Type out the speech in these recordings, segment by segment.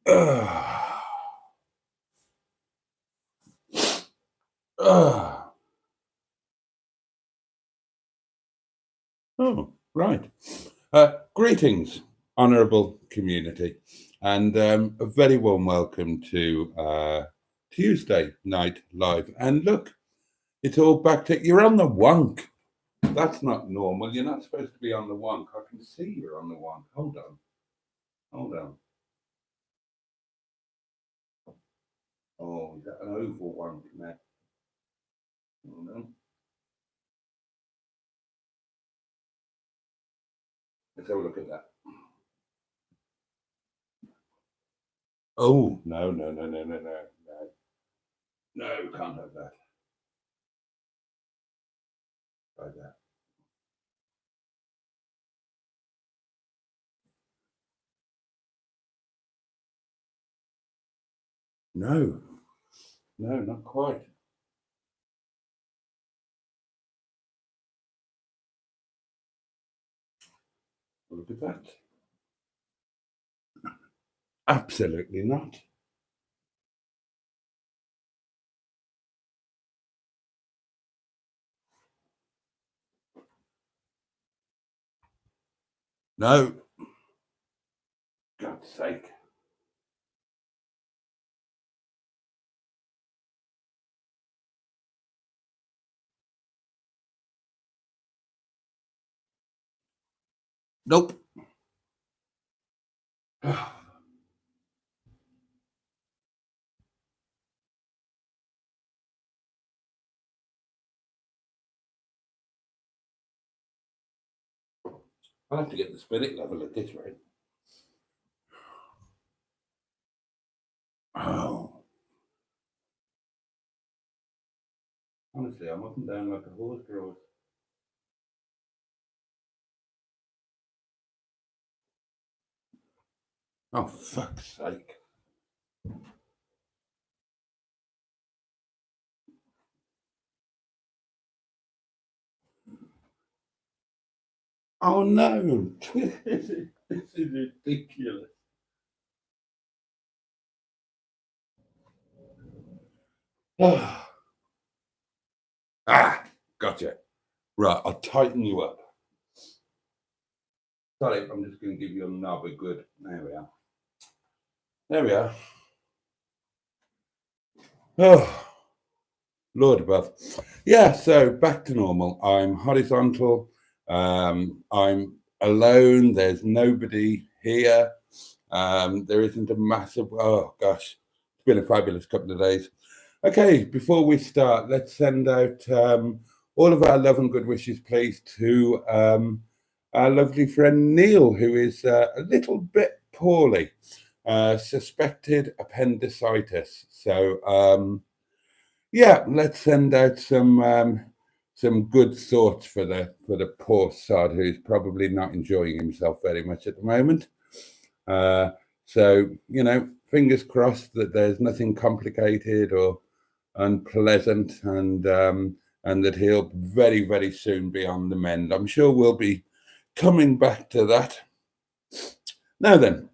Ah, ah. Oh, right. Greetings, honourable community, and a very warm welcome to Tuesday Night Live. And look, it's all back to you're on the wonk. That's not normal. You're not supposed to be on the wonk. I can see you're on the wonk. Hold on. Hold on. Oh, is that an oval wonk now? Hold on. Let's have a look at that. Oh, no, no, no, no, no, no, no. No, can't have that. Like that. No, no, not quite. Look at that. Absolutely not. No, God's sake. Nope. I'll have to get the spirit level at this rate. Oh, honestly, I'm up and down like a horse draws. Oh, fuck's sake. Oh, no. This is ridiculous. Ah, gotcha. Right, I'll tighten you up. Sorry, I'm just going to give you a knob a good. There we are. There we are. Oh, Lord above. Yeah, so back to normal. I'm horizontal. I'm alone. There's nobody here. There isn't a massive, oh gosh, it's been a fabulous couple of days. Okay, before we start, let's send out all of our love and good wishes, please, to our lovely friend Neil, who is a little bit poorly, suspected appendicitis. So, yeah, let's send out some good thoughts for the poor sod who's probably not enjoying himself very much at the moment. Uh, so fingers crossed that there's nothing complicated or unpleasant, and that he'll very very soon be on the mend. I'm sure we'll be coming back to that. Now then,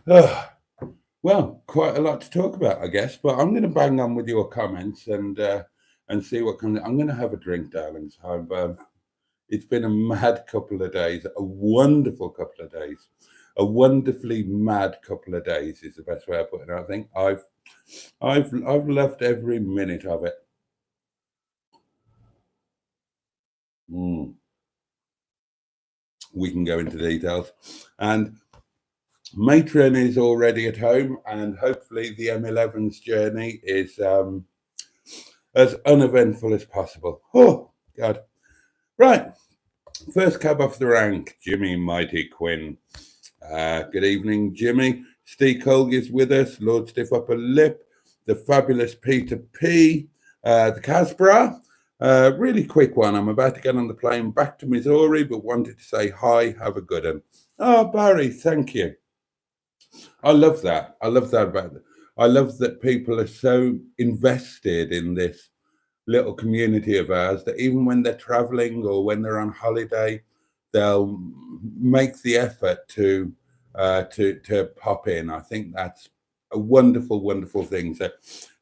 ah, well, quite a lot to talk about, I guess. But I'm going to bang on with your comments and see what comes. I'm going to have a drink, darlings. It's been a mad couple of days, a wonderful couple of days, a wonderfully mad couple of days is the best way of putting it. I think I've loved every minute of it. Mm, we can go into details, and Matron is already at home, and hopefully the M11's journey is as uneventful as possible. Oh God! Right, first cab off the rank, Jimmy Mighty Quinn. Good evening, Jimmy. Steve Colg is with us. Lord Stiff Upper Lip, the fabulous Peter P, the Casbra. Really quick one. I'm about to get on the plane back to Missouri, but wanted to say hi. Have a good one. Oh, Barry, thank you. I love that. I love that about it. I love that people are so invested in this little community of ours that even when they're traveling or when they're on holiday, they'll make the effort to to pop in. I think that's a wonderful, wonderful thing. So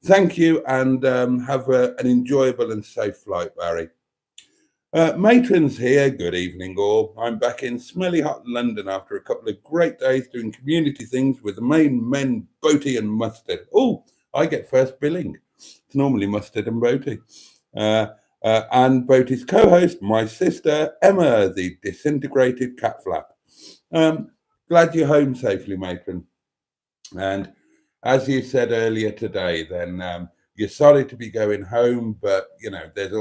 thank you, and have an enjoyable and safe flight, Barry. Matron's here. Good evening, all. I'm back in smelly hot London after a couple of great days doing community things with the main men, Boaty and Mustard. Oh, I get first billing. It's normally Mustard and Boaty. And Boaty's co-host, my sister, Emma, the disintegrated cat flap. Glad you're home safely, Matron. And as you said earlier today, then you're sorry to be going home, but you know there's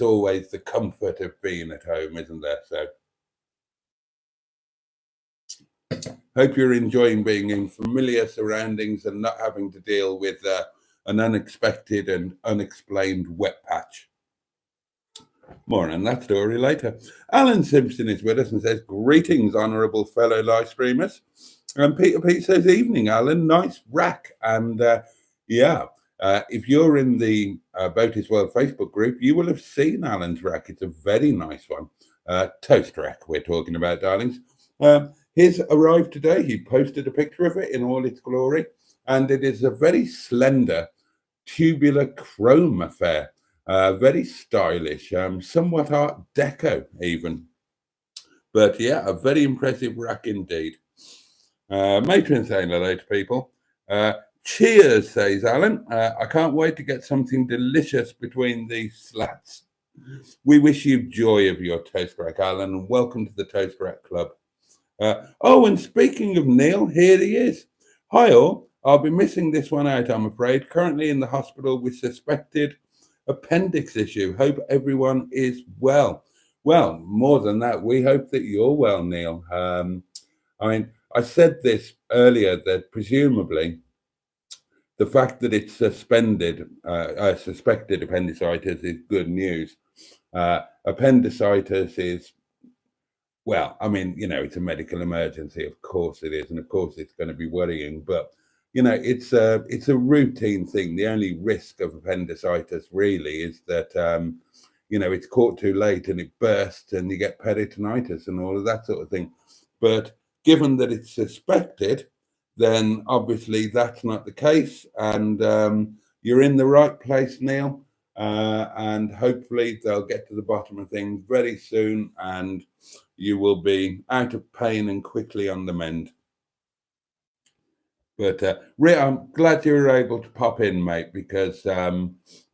always the comfort of being at home, isn't there? So hope you're enjoying being in familiar surroundings and not having to deal with an unexpected and unexplained wet patch. More on that story later. Alan Simpson is with us and says, greetings, honourable fellow live streamers. And Peter Pete says, evening, Alan, nice rack. And if you're in the Boaty's World Facebook group, you will have seen Alan's rack. It's a very nice one. Toast rack we're talking about, darlings. His arrived today. He posted a picture of it in all its glory. And it is a very slender, tubular chrome affair. Very stylish, somewhat art deco even. But yeah, a very impressive rack indeed. Matron saying hello to people. Cheers, says Alan. I can't wait to get something delicious between these slats. We wish you joy of your toast rack, Alan, and welcome to the Toast Rack Club. And speaking of Neil, here he is. Hi all, I'll be missing this one out, I'm afraid. Currently in the hospital with suspected appendix issue. Hope everyone is well. Well, more than that, we hope that you're well, Neil. I said this earlier, that presumably the fact that it's suspected appendicitis is good news. Appendicitis is, well, it's a medical emergency. Of course it is. And of course it's going to be worrying. But, it's a routine thing. The only risk of appendicitis really is that, it's caught too late and it bursts and you get peritonitis and all of that sort of thing. But given that it's suspected, then obviously that's not the case. And you're in the right place, Neil. And hopefully they'll get to the bottom of things very soon and you will be out of pain and quickly on the mend. But I'm glad you were able to pop in, mate, because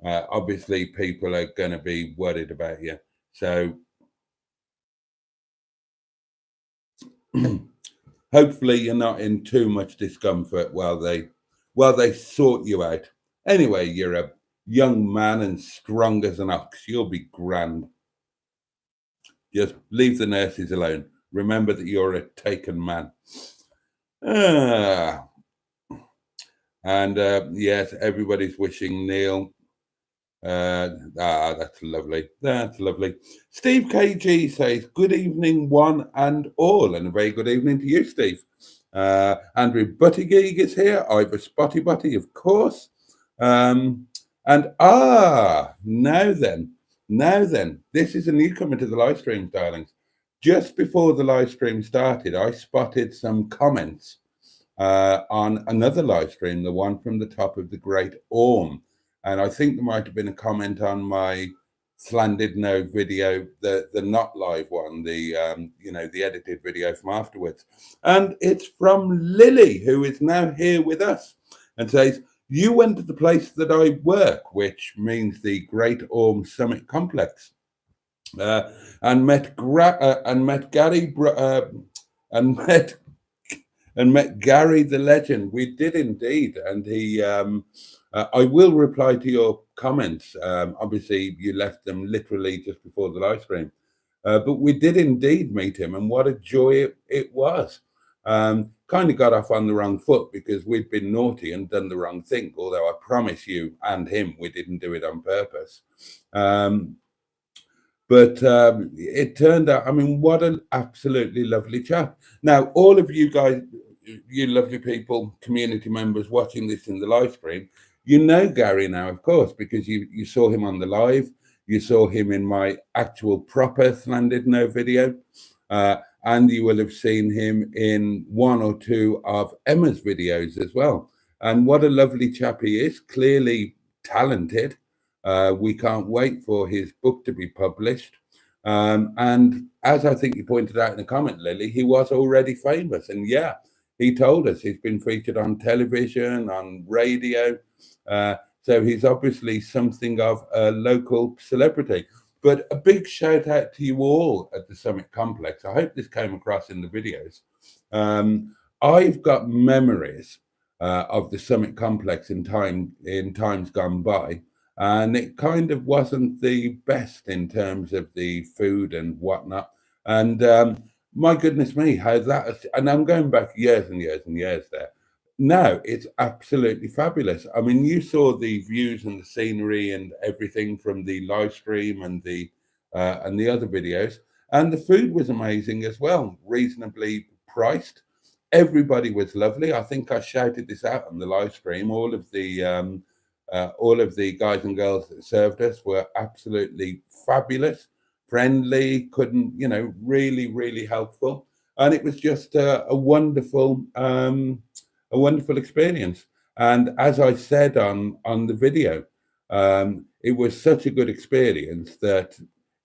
obviously people are going to be worried about you. So hopefully you're not in too much discomfort while they sort you out. Anyway, you're a young man and strong as an ox. You'll be grand. Just leave the nurses alone. Remember that you're a taken man. Yes, everybody's wishing Neil. That's lovely. That's lovely. Steve KG says, good evening, one and all, and a very good evening to you, Steve. Andrew Buttigieg is here. Ivor Spotty Butty, of course. Now then, this is a newcomer to the live stream, darlings. Just before the live stream started, I spotted some comments on another live stream, the one from the top of the Great Orme. And I think there might have been a comment on my Slandid No video, the not live one, the edited video from afterwards. And it's from Lily, who is now here with us, and says, you went to the place that I work, which means the Great Orme Summit Complex, and met Gary the legend. We did indeed, and he. I will reply to your comments. Obviously, you left them literally just before the live stream, but we did indeed meet him, and what a joy it was. Kind of got off on the wrong foot because we'd been naughty and done the wrong thing, although I promise you and him we didn't do it on purpose. But it turned out, what an absolutely lovely chap. Now, all of you guys, you lovely people, community members watching this in the live stream, you know Gary now, of course, because you saw him on the live. You saw him in my actual proper Slandid No video. and you will have seen him in one or two of Emma's videos as well. And what a lovely chap he is, clearly talented. We can't wait for his book to be published. And as I think you pointed out in the comment, Lily, he was already famous. And yeah, he told us he's been featured on television, on radio. So he's obviously something of a local celebrity. But a big shout out to you all at the Summit Complex. I hope this came across in the videos. I've got memories of the Summit Complex in times gone by, and it kind of wasn't the best in terms of the food and whatnot. And my goodness me, how that, and I'm going back years and years and years there. No, it's absolutely fabulous. I mean, you saw the views and the scenery and everything from the live stream and the other videos, and the food was amazing as well, reasonably priced. Everybody was lovely. I think I shouted this out on the live stream. All of the guys and girls that served us were absolutely fabulous, friendly, couldn't, really, really helpful. And it was just a wonderful experience. And as I said on the video, it was such a good experience that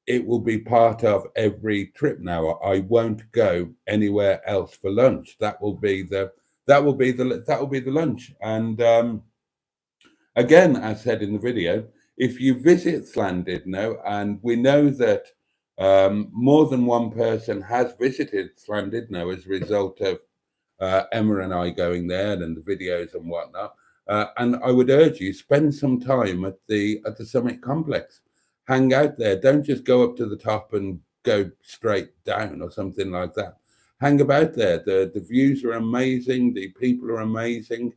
it will be part of every trip now. I won't go anywhere else for lunch. That will be the lunch. And again, as said in the video, if you visit Llandudno, and we know that more than one person has visited Llandudno as a result of Emma and I going there and the videos and whatnot. And I would urge you, spend some time at the Summit Complex. Hang out there. Don't just go up to the top and go straight down or something like that. Hang about there. The views are amazing. The people are amazing.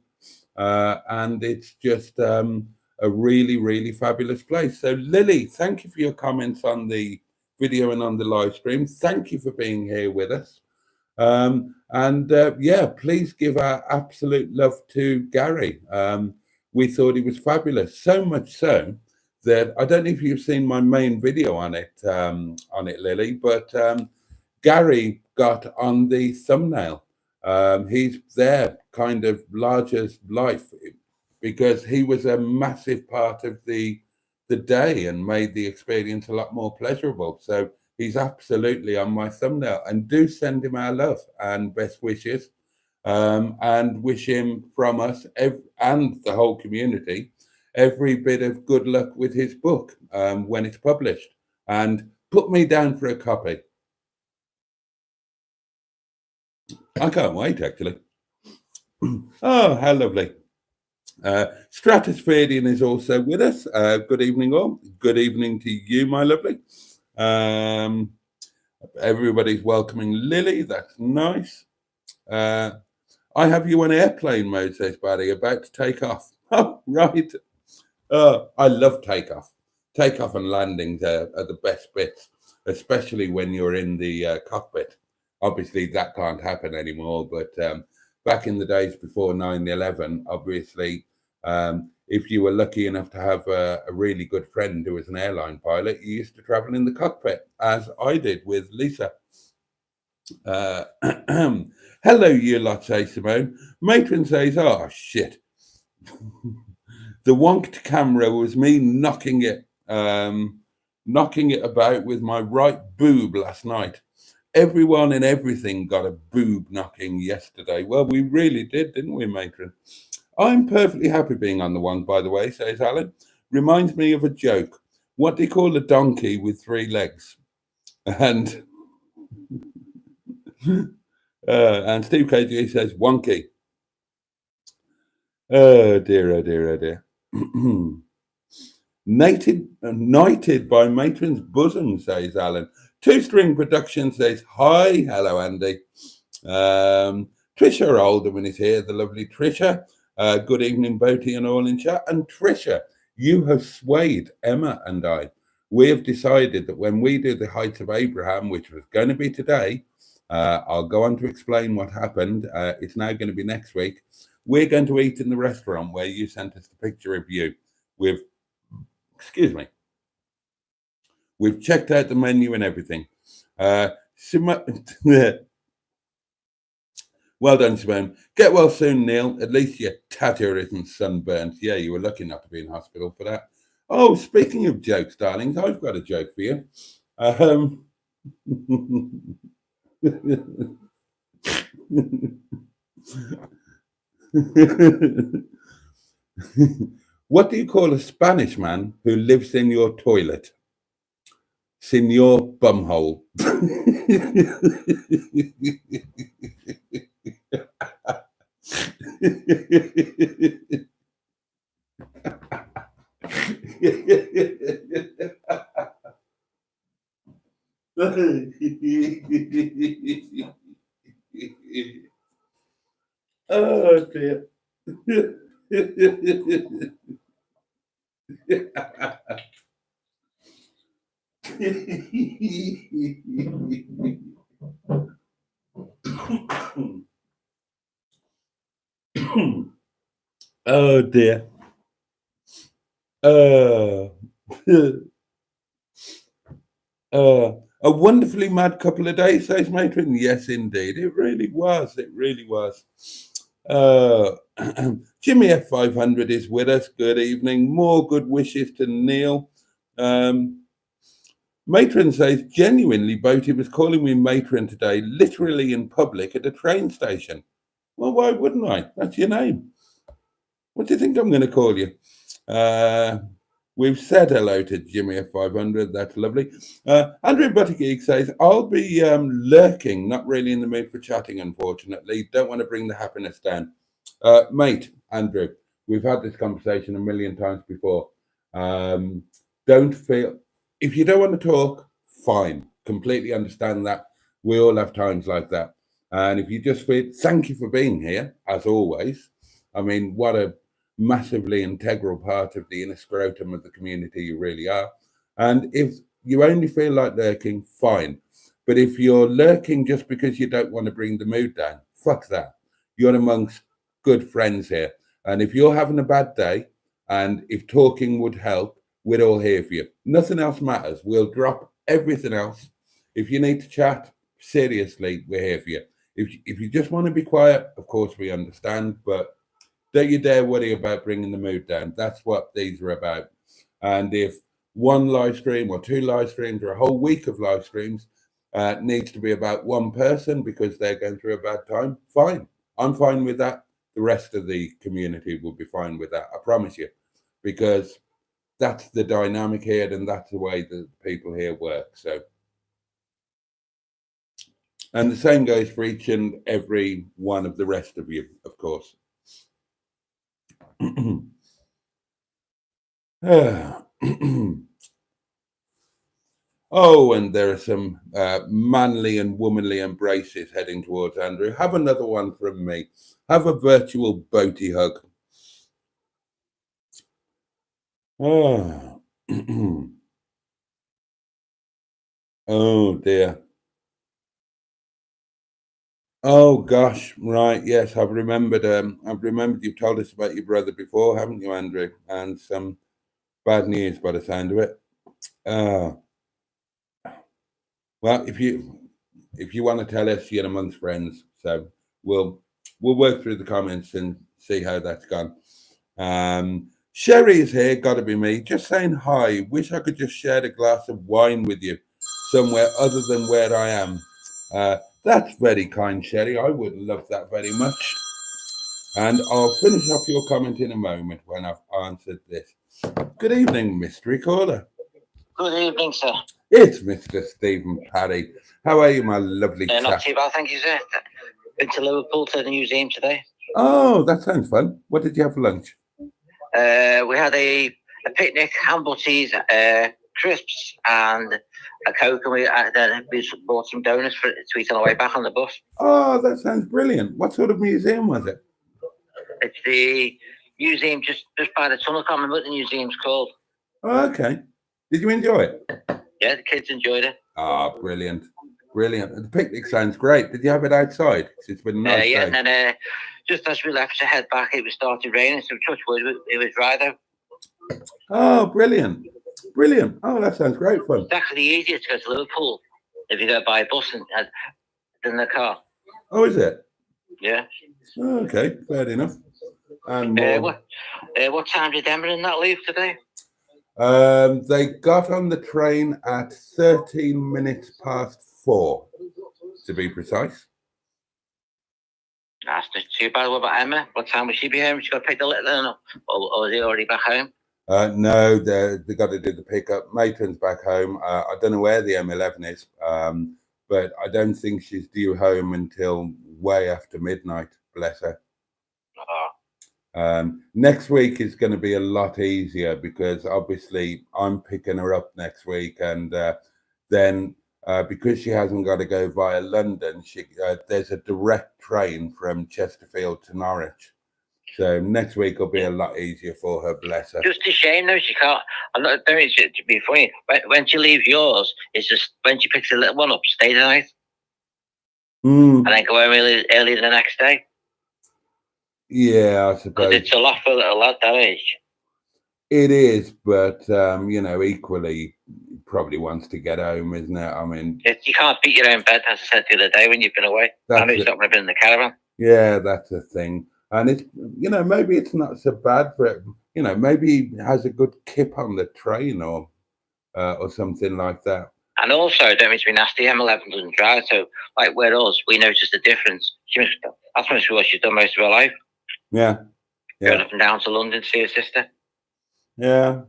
And it's just a really, really fabulous place. So, Lily, thank you for your comments on the video and on the live stream. Thank you for being here with us. Yeah, please give our absolute love to Gary. We thought he was fabulous, so much so that I don't know if you've seen my main video on it, Lily, but Gary got on the thumbnail. He's there kind of large as life because he was a massive part of the day and made the experience a lot more pleasurable. So he's absolutely on my thumbnail, and do send him our love and best wishes, and wish him from us and the whole community every bit of good luck with his book when it's published. And put me down for a copy. I can't wait, actually. Oh, how lovely. Stratospherean is also with us. Good evening, all. Good evening to you, my lovely. Everybody's welcoming Lily. That's nice. I have you on airplane mode, says Boaty, about to take off. Oh, right. I love takeoff. Takeoff and landings are the best bits, especially when you're in the cockpit. Obviously, that can't happen anymore. But back in the days before 9/11, obviously, if you were lucky enough to have a really good friend who was an airline pilot, you used to travel in the cockpit, as I did with Lisa. Hello, you lot, says Simone. Matron says, oh, shit. The wonked camera was me knocking it about with my right boob last night. Everyone and everything got a boob knocking yesterday. Well, we really did, didn't we, Matron? I'm perfectly happy being on the one, by the way, says Alan. Reminds me of a joke. What do you call a donkey with 3 legs? And Steve KG says wonky. Oh dear, oh dear, oh dear. Knighted by Matron's bosom, says Alan. Two String Production says hi. Hello, Andy. Trisha Alderman is here, the lovely Trisha. Good evening, Boaty and all in chat. And Trisha, you have swayed Emma and I. We have decided that when we do the Heights of Abraham, which was going to be today, I'll go on to explain what happened. It's now going to be next week. We're going to eat in the restaurant where you sent us the picture of you. We've checked out the menu and everything. Well done, Simone. Get well soon, Neil. At least your tattoo isn't sunburnt. Yeah, you were lucky not to be in hospital for that. Oh, speaking of jokes, darlings, I've got a joke for you. What do you call a Spanish man who lives in your toilet? Senor Bumhole. Oh dear. Oh dear. Uh, a wonderfully mad couple of days, says Matron. Yes, indeed. It really was. It really was. Uh, Jimmy F500 is with us. Good evening. More good wishes to Neil. Matron says, genuinely, Boaty was calling me Matron today, literally in public at a train station. Well, why wouldn't I? That's your name. What do you think I'm going to call you? We've said hello to Jimmy F500. That's lovely. Andrew Buttergeek says, I'll be lurking, not really in the mood for chatting, unfortunately. Don't want to bring the happiness down. Mate, Andrew, we've had this conversation a million times before. Don't feel, if you don't want to talk, fine. Completely understand that. We all have times like that. And if you just feel, thank you for being here, as always. I mean, what a massively integral part of the inner scrotum of the community you really are. And if you only feel like lurking, fine. But if you're lurking just because you don't want to bring the mood down, fuck that. You're amongst good friends here. And if you're having a bad day and if talking would help, we're all here for you. Nothing else matters. We'll drop everything else. If you need to chat, seriously, we're here for you. If you just want to be quiet, of course we understand, but don't you dare worry about bringing the mood down. That's what these are about. And if one live stream or two live streams or a whole week of live streams needs to be about one person because they're going through a bad time, fine. I'm fine with that. The rest of the community will be fine with that. I promise you, because that's the dynamic here and that's the way that people here work. So, and the same goes for each and every one of the rest of you, of course. Oh, and there are some manly and womanly embraces heading towards Andrew. Have another one from me. Have a virtual Boaty hug. Oh, oh dear. Oh gosh, right. Yes, I've remembered. I've remembered you've told us about your brother before, haven't you, Andrew? And some bad news by the sound of it. Well, if you want to tell us, you're amongst friends, so we'll work through the comments and see how that's gone. Sherry is here, got to be me. Just saying hi. Wish I could just share a glass of wine with you somewhere other than where I am. That's very kind, Sherry. I would love that very much. And I'll finish off your comment in a moment when I've answered this. Good evening, mystery caller. Good evening, sir. It's Mr. Stephen Parry. How are you, my lovely chap? Not too bad, thank you, sir. Been to Liverpool to the museum today. Oh, that sounds fun. What did you have for lunch? We had a picnic, ham butties, crisps, and a Coke, and we bought some donuts to eat on the way back on the bus. Oh, that sounds brilliant. What sort of museum was it? It's the museum just by the tunnel. I can't remember what the museum's called. Oh, okay. Did you enjoy it? Yeah, the kids enjoyed it. Ah, brilliant. Brilliant. The picnic sounds great. Did you have it outside? It's been a nice yeah, day. and then just as we left to head back, it was started raining, so touch wood, it was dry though. Oh, brilliant. Brilliant. Oh, that sounds great fun. It's actually easier to go to Liverpool if you go by bus and in the car. Oh, is it? Yeah. Oh, okay, fair enough. And more. What time did Emma and that leave today? They got on the train at 13 minutes past 4, to be precise. That's not too bad. What about Emma? What time will she be home? She got to pick the little one up, or is he already back home? No, they got to do the pickup. Matron's back home. I don't know where the M11 is, but I don't think she's due home until way after midnight. Bless her. Next week is going to be a lot easier because obviously I'm picking her up next week, and then because she hasn't got to go via London, there's a direct train from Chesterfield to Norwich. So next week will be a lot easier for her, bless her. Just a shame though, she can't. I'm not doing it to be funny. When she leaves yours, it's just when she picks the little one up, stay the night, and then go home early the next day. Yeah, I suppose. Because it's a lot for a little lad that age. It is, but equally, probably wants to get home, isn't it? I mean, you can't beat your own bed, as I said the other day when you've been away. I know it's not going to be in the caravan. Yeah, that's the thing. And it's, maybe it's not so bad for it. Maybe he has a good kip on the train or something like that. And also, don't mean to be nasty, M11 doesn't drive. So, like with us, we notice the difference. That's mostly what she's done most of her life. Yeah. Going up and down to London to see her sister. Yeah.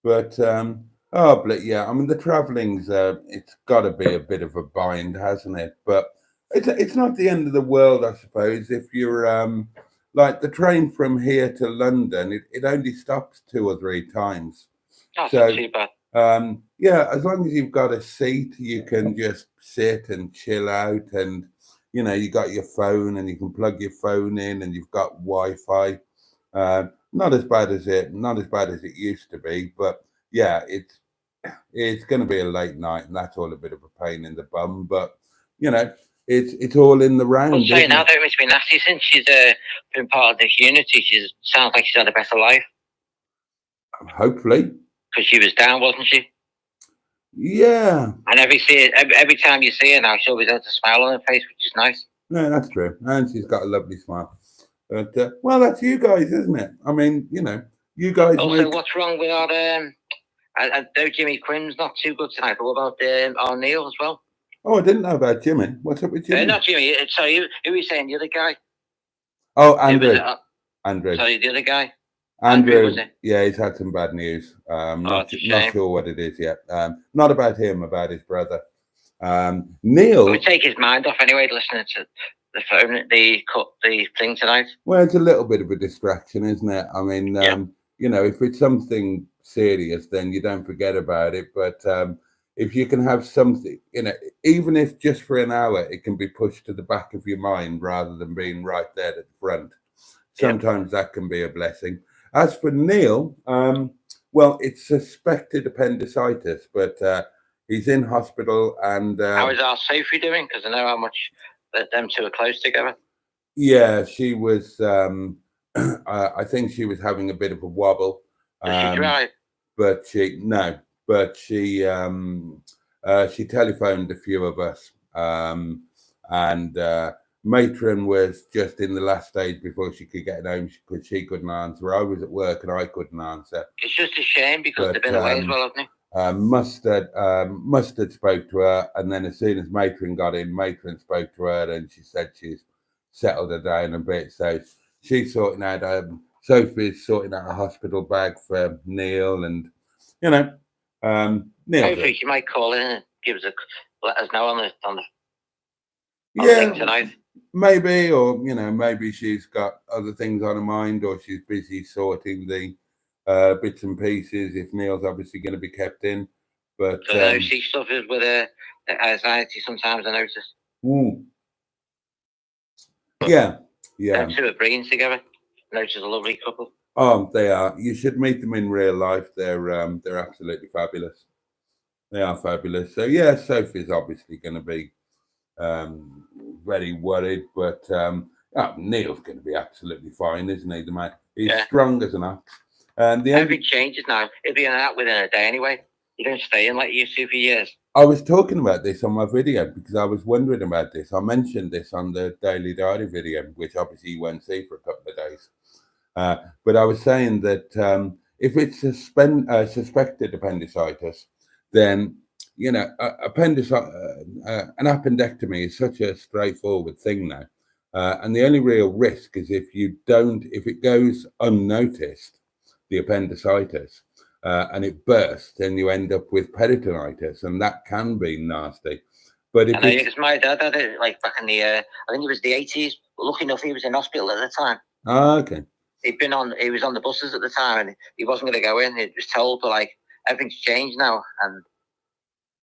But, I mean, the travelling's, it's got to be a bit of a bind, hasn't it? But it's not the end of the world, I suppose. If you're, like the train from here to London, it only stops 2 or 3 times. That's not too bad. As long as you've got a seat, you can just sit and chill out, and you got your phone and you can plug your phone in, and you've got Wi-Fi. Not as bad as it used to be, but yeah, it's going to be a late night, and that's all a bit of a pain in the bum. But it's all in the round. I'm saying now, don't mean to be nasty. Since she's been part of this unity, she sounds like she's had a better life. Hopefully. Because she was down, wasn't she? Yeah. And every time you see her now, she always has a smile on her face, which is nice. No, that's true. And she's got a lovely smile. But, well, that's you guys, isn't it? I mean, you guys. Also, what's wrong with our... I know Jimmy Quinn's not too good tonight, but what about our Neil as well? Oh, I didn't know about Jimmy. What's up with Jimmy? Not Jimmy. Sorry, who were you saying? The other guy? Oh, Andrew. Andrew. Sorry, the other guy? Andrew, was it? Yeah, he's had some bad news. Not sure what it is yet. Not about him, about his brother. Neil. It would take his mind off anyway, listening to the phone, the thing tonight. Well, it's a little bit of a distraction, isn't it? I mean, if it's something serious, then you don't forget about it. But if you can have something, even if just for an hour, it can be pushed to the back of your mind rather than being right there at the front. Sometimes that can be a blessing. As for Neil, well, it's suspected appendicitis, but he's in hospital. And how is our Sophie doing? Because I know how much them two are close together. Yeah, she was. I think she was having a bit of a wobble. Does she drive? But she telephoned a few of us, and Matron was just in the last stage before she could get home because she couldn't answer. I was at work and I couldn't answer. It's just a shame because they've been away as well, haven't they? Mustard spoke to her, and then as soon as Matron got in, Matron spoke to her, and she said she's settled her down a bit. So she's sorting out. Sophie's sorting out a hospital bag for Neil, and Neil. Hopefully, she might call in and let us know on the thing tonight. Maybe, or maybe she's got other things on her mind, or she's busy sorting the bits and pieces. If Neil's obviously going to be kept in, but so I know she suffers with anxiety sometimes. I notice. Yeah. Them two are brilliant together. I know she's a lovely couple. Oh, they are. You should meet them in real life. They're absolutely fabulous. They are fabulous. So yeah, Sophie's obviously going to be very worried, but Neil's going to be absolutely fine, isn't he? The man, he's strong as an ox. And everything changes now. He'll be in and out within a day anyway. You don't stay in like you used to for years. I was talking about this on my video because I was wondering about this. I mentioned this on the Daily Diary video, which obviously you won't see for a couple of days. But I was saying that if it's suspected appendicitis, then an appendectomy is such a straightforward thing now, and the only real risk is if it goes unnoticed, the appendicitis, and it bursts, then you end up with peritonitis, and that can be nasty. But if it's my dad had it like back in the I think it was the 80s. Lucky enough, he was in hospital at the time. Ah, okay. He was on the buses at the time, and he wasn't going to go in. He was told, but like everything's changed now, and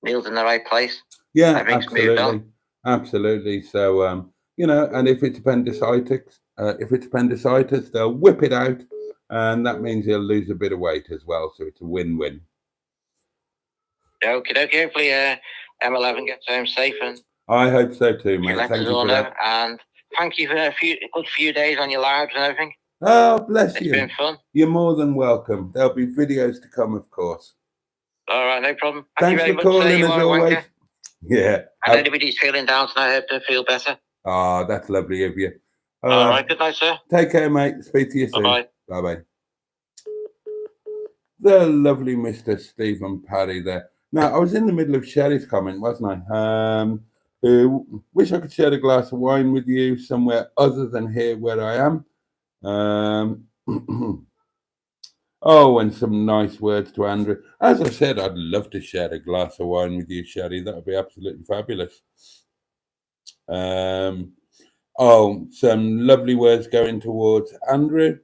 Neil's in the right place. Yeah, absolutely. So and if it's appendicitis, they'll whip it out, and that means he'll lose a bit of weight as well. So it's a win-win. Okay. Hopefully, M11 gets home safe, and I hope so too, mate. Thank you for that, and thank you for a good few days on your lives and everything. Oh, bless you. It's been fun. You're more than welcome. There'll be videos to come, of course. All right, no problem. Thanks for calling, as always. Yeah. And anybody's feeling down tonight, I hope they feel better. Oh, that's lovely of you. All right, good night, sir. Take care, mate. Speak to you soon. Bye-bye. Bye-bye. The lovely Mr. Stephen Paddy there. Now, I was in the middle of Sherry's comment, wasn't I? Wish I could share a glass of wine with you somewhere other than here where I am. Oh, and some nice words to Andrew. As I said, I'd love to share a glass of wine with you, Sherry. That would be absolutely fabulous. Some lovely words going towards Andrew.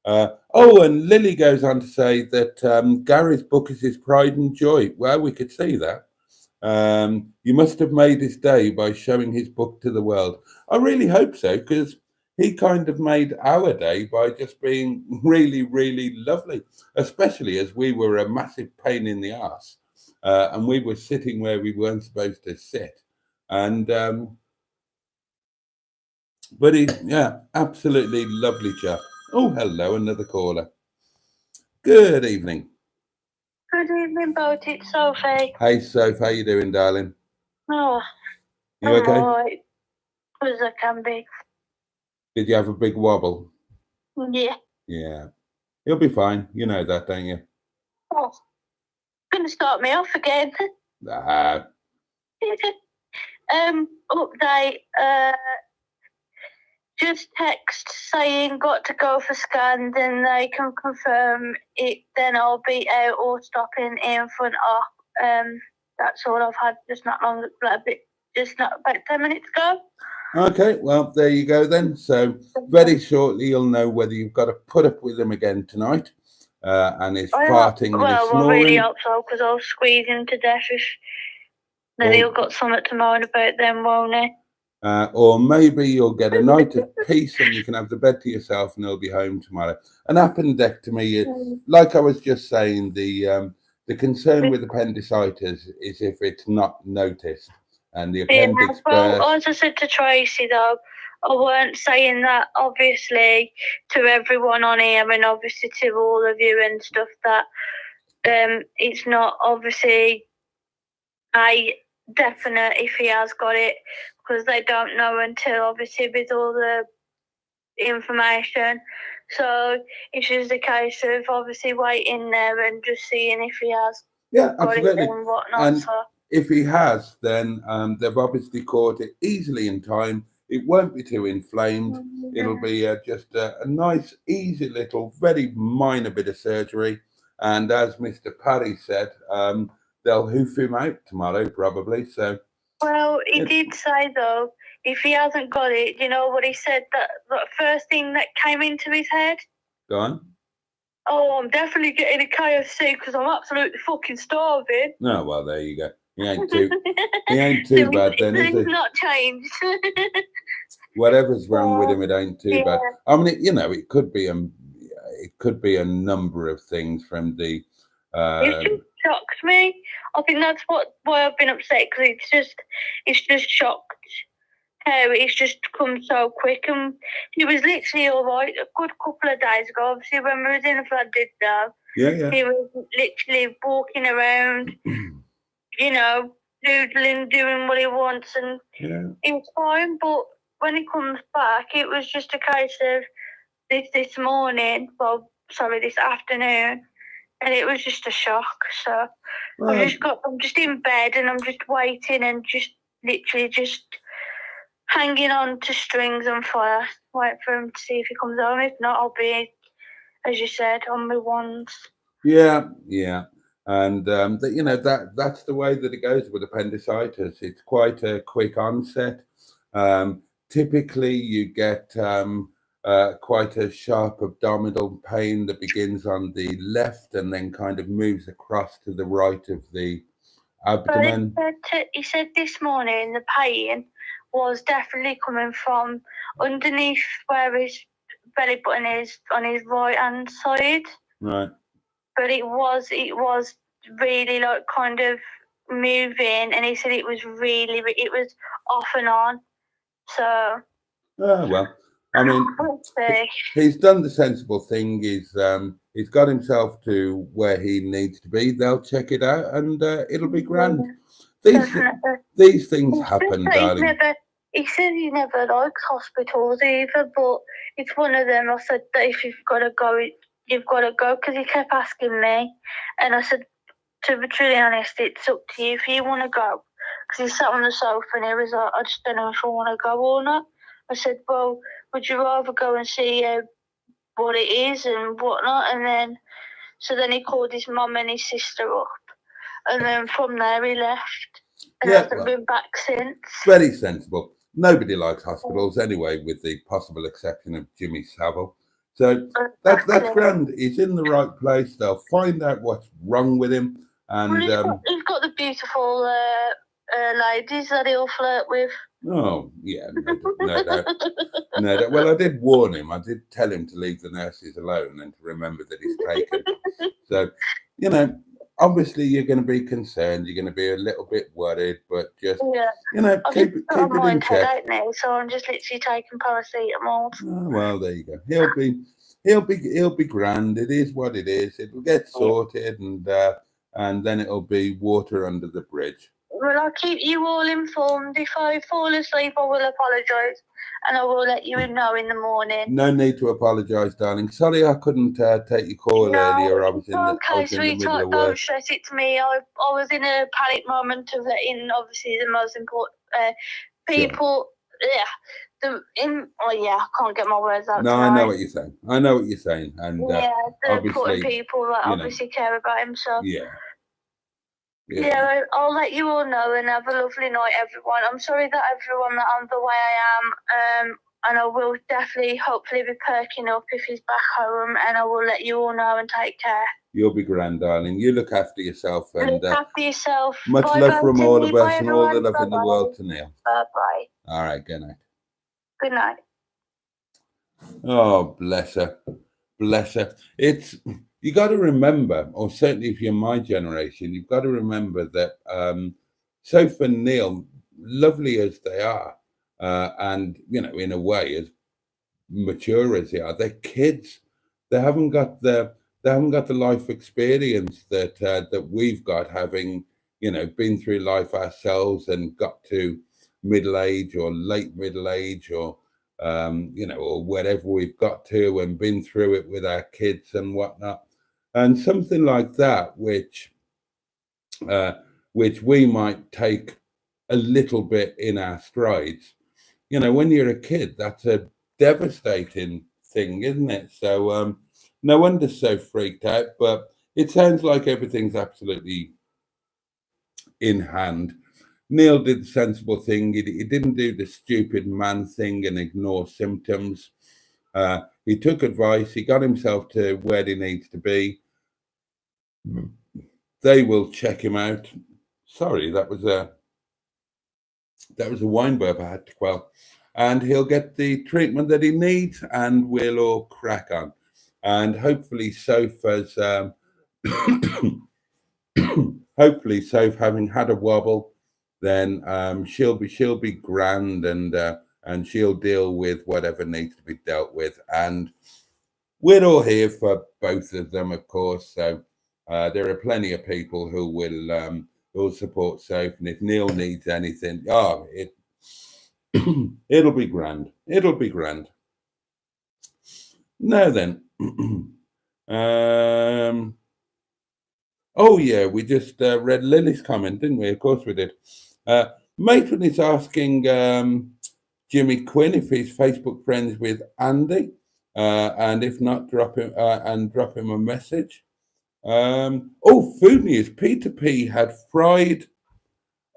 And Lily goes on to say that Gary's book is his pride and joy. Well, we could see that. You must have made his day by showing his book to the world. I really hope so, because he kind of made our day by just being really, really lovely, especially as we were a massive pain in the arse, and we were sitting where we weren't supposed to sit. And but absolutely lovely chap. Oh, hello, another caller. Good evening. Good evening, Boaty. It's Sophie. Hey, Sophie, how you doing, darling? Oh, you okay? Right. As I can be. Did you have a big wobble? Yeah. Yeah. You'll be fine. You know that, don't you? Oh, gonna start me off again. Update. Just text saying got to go for scans, and they can confirm it. Then I'll be out or stopping in front of. That's all I've had. Just not about 10 minutes ago. Okay, well, there you go then. So very shortly you'll know whether you've got to put up with him again tonight, and his farting and his snoring. Well, I really hope so, because I'll squeeze him to death if then he'll got something to moan about then, won't he? Or maybe you'll get a night of peace and you can have the bed to yourself and he'll be home tomorrow. An appendectomy, like I was just saying, the concern with appendicitis is if it's not noticed. And the appendix well, as I said to Tracy, though, I weren't saying that, obviously, to everyone on here and obviously to all of you and stuff, that it's not obviously a definite if he has got it, because they don't know until, obviously, with all the information. So it's just a case of obviously waiting there and just seeing if he has got it and whatnot. And if he has, then they've obviously caught it easily in time. It won't be too inflamed. Mm-hmm. It'll be just a nice, easy little, very minor bit of surgery. And as Mr. Paddy said, they'll hoof him out tomorrow, probably. So. Well, he did say, though, if he hasn't got it, you know what he said, that first thing that came into his head? Go on. Oh, I'm definitely getting a KFC because I'm absolutely fucking starving. Oh, well, there you go. He ain't too bad then, is he? It's not changed. Whatever's wrong with him, it ain't too bad. I mean, it could be a number of things from the. It just shocked me. I think that's why I've been upset, because it's just shocked it's just come so quick, and he was literally all right a good couple of days ago. Obviously, when we was in the flood, he was literally walking around, doodling, doing what he wants, and he was fine. But when he comes back, it was just a case of this morning, this afternoon, and it was just a shock. So I'm just in bed and I'm just waiting and just literally just hanging on to strings and fire, wait for him to see if he comes home. If not, I'll be, as you said, on my ones. Yeah. And that's the way that it goes with appendicitis. It's quite a quick onset. Typically, you get quite a sharp abdominal pain that begins on the left and then kind of moves across to the right of the abdomen. He said this morning the pain was definitely coming from underneath where his belly button is on his right hand side. Right. But it was really like kind of moving, and he said it was off and on. So. Well, I mean, he's done the sensible thing. He's got himself to where he needs to be. They'll check it out, and it'll be grand. These things happen, darling. He said he never likes hospitals either, but it's one of them. I said that if you've got to go, you've got to go, because he kept asking me, and I said, to be truly honest, it's up to you if you want to go. Because he sat on the sofa and he was like, I just don't know if I want to go or not. I said, well, would you rather go and see what it is and whatnot? And then he called his mum and his sister up, and then from there he left, and hasn't been back since. Very sensible. Nobody likes hospitals anyway, with the possible exception of Jimmy Savile. So that's grand. He's in the right place. They'll find out what's wrong with him. And he's got the beautiful ladies that he'll flirt with. Oh, yeah, no doubt. No doubt. Well, I did warn him. I did tell him to leave the nurses alone and to remember that he's taken. So, obviously you're going to be concerned. You're going to be a little bit worried, but just, keep it in check. So I'm just literally taking paracetamol. Oh, well, there you go. He'll be grand. It is what it is. It'll get sorted, and then it'll be water under the bridge. Well, I'll keep you all informed. If I fall asleep, I will apologise, and I will let you know in the morning. No need to apologise, darling. Sorry I couldn't take your call earlier. I was in the middle of work. Don't stress it to me. I was in a panic moment of letting, obviously, the most important people. Sure. I can't get my words out. No, tonight. I know what you're saying. And the important people that obviously care about him. So yeah, I'll let you all know, and have a lovely night, everyone. I'm sorry that everyone that I'm the way I am, and I will definitely, hopefully, be perking up if he's back home, and I will let you all know and take care. You'll be grand, darling. You look after yourself. And look after yourself. Much love from all of us, and all the love in the world to Neil. Bye-bye. All right, good night. Good night. Oh, bless her. Bless her. You got to remember, or certainly if you're my generation, you've got to remember that Soph and Neil, lovely as they are, and in a way as mature as they are, they're kids. They haven't got the life experience that we've got, having been through life ourselves and got to middle age or late middle age, or or whatever we've got to, and been through it with our kids and whatnot. And something like that, which we might take a little bit in our strides. When you're a kid, that's a devastating thing, isn't it? So no wonder so freaked out. But it sounds like everything's absolutely in hand. Neil did the sensible thing. He didn't do the stupid man thing and ignore symptoms. He took advice. He got himself to where he needs to be. They will check him out. Sorry, that was a wine burp I had to quell. And he'll get the treatment that he needs, and we'll all crack on. And hopefully Soph has hopefully Soph, having had a wobble, then she'll be grand, and she'll deal with whatever needs to be dealt with. And we're all here for both of them, of course. So there are plenty of people who will support Soph, and if Neil needs anything, it'll be grand. It'll be grand. Now then, oh yeah, we just read Lily's comment, didn't we? Of course we did. Matron is asking Jimmy Quinn if he's Facebook friends with Andy, and if not, drop him a message. Food news. Peter P had fried.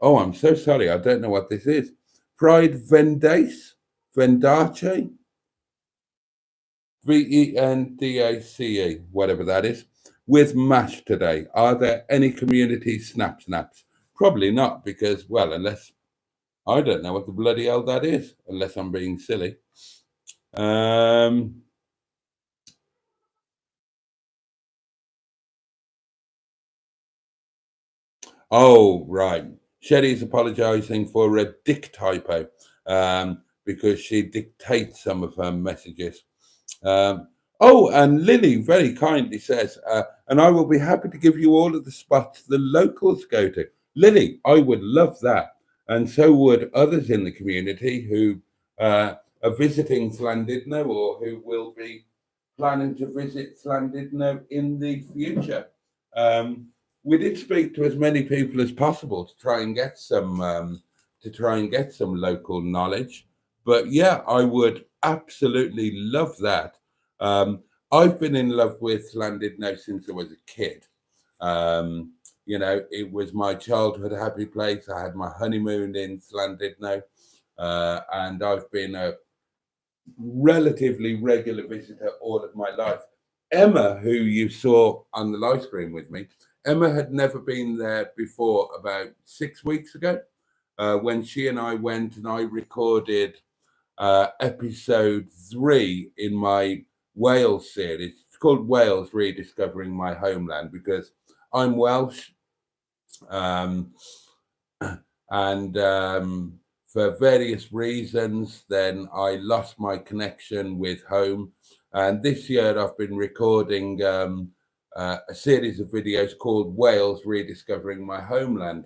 Oh, I'm so sorry. I don't know what this is. Fried vendace, VENDACE, whatever that is, with mash today. Are there any community snaps? Probably not, because, well, unless I don't know what the bloody hell that is, unless I'm being silly. Oh, right. Sherry's apologising for a dick typo because she dictates some of her messages. And Lily very kindly says, and I will be happy to give you all of the spots the locals go to. Lily, I would love that. And so would others in the community who are visiting Llandudno or who will be planning to visit Llandudno in the future. We did speak to as many people as possible to try and get some local knowledge. But yeah, I would absolutely love that. I've been in love with Llandudno since I was a kid. It was my childhood happy place. I had my honeymoon in Llandudno, and I've been a relatively regular visitor all of my life. Emma, who you saw on the live stream with me, Emma had never been there before about 6 weeks ago, when she and I went and I recorded episode 3 in my Wales series. It's called Wales Rediscovering My Homeland, because I'm Welsh, and for various reasons, then I lost my connection with home. And this year I've been recording a series of videos called Wales Rediscovering My Homeland.